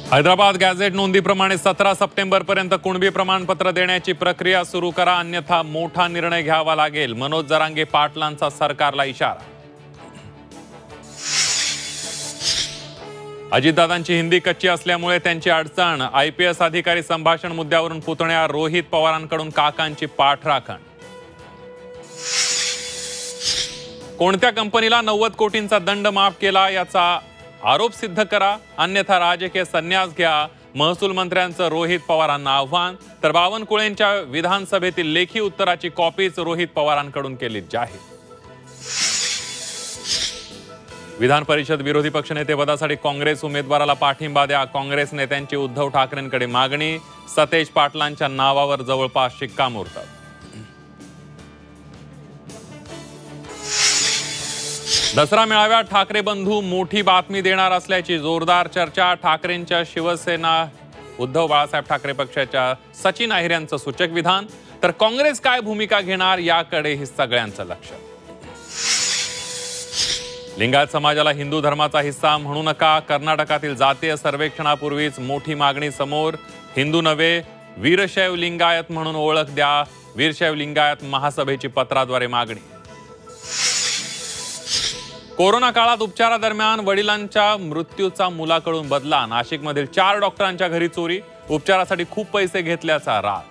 Hyderabad gadget नोंदीप्रमाणे 17 सप्टेंबरपर्यंत कुणबी प्रमाणपत्र देण्याची प्रक्रिया सुरू करा, अन्यथा मोठा निर्णय घ्यावा लागेल. मनोज जरांगे पाटलांचा सरकारला इशारा. अजितदादांची हिंदी कच्ची असल्यामुळे त्यांची अडचण. IPS अधिकारी संभाषण मुद्द्यावरून पुतण्या रोहित पवारांकडून काकांची पाठराखण. कोणत्या कंपनीला 90 कोटींचा दंड माफ केला याचा आरोप सिद्ध करा, अन्यथा राजकीय संन्यास घ्या. महसूल मंत्र्यांचं रोहित पवारांना आव्हान. तर बावनकुळेंच्या विधानसभेतील लेखी उत्तराची कॉपीच रोहित पवारांकडून केली जाहीर. विधान परिषद विरोधी पक्षनेते पदासाठी काँग्रेस उमेदवाराला पाठिंबा द्या, काँग्रेस नेत्यांची उद्धव ठाकरेंकडे मागणी. सतेज पाटलांच्या नावावर जवळपास शिक्कामोर्तब. दसरा मेळाव्यात ठाकरे बंधू मोठी बातमी देणार असल्याची जोरदार चर्चा. ठाकरेंच्या शिवसेना उद्धव बाळासाहेब ठाकरे पक्षाच्या सचिन अहिर यांचं सूचक विधान. तर काँग्रेस काय भूमिका घेणार याकडेही सगळ्यांचं लक्ष. लिंगायत समाजाला हिंदू धर्माचा हिस्सा म्हणू नका, कर्नाटकातील जातीय सर्वेक्षणापूर्वीच मोठी मागणी समोर. हिंदू नव्हे वीरशैव लिंगायत म्हणून ओळख द्या, वीरशैव लिंगायत महासभेची पत्राद्वारे मागणी. कोरोना काळात उपचारादरम्यान वडिलांच्या मृत्यूचा मुलाकडून बदला. नाशिकमधील 4 डॉक्टरांच्या घरी चोरी, उपचारासाठी खूप पैसे घेतल्याचा राग.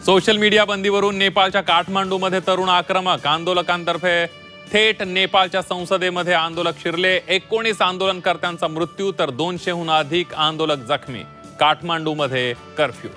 सोशल मीडिया बंदीवरून नेपाळच्या काठमांडूमध्ये तरुण आक्रमक. आंदोलकांतर्फे थेट नेपाळच्या संसदेमध्ये आंदोलक शिरले. 19 आंदोलनकर्त्यांचा मृत्यू तर 200हून अधिक आंदोलक जखमी. काठमांडूमध्ये कर्फ्यू.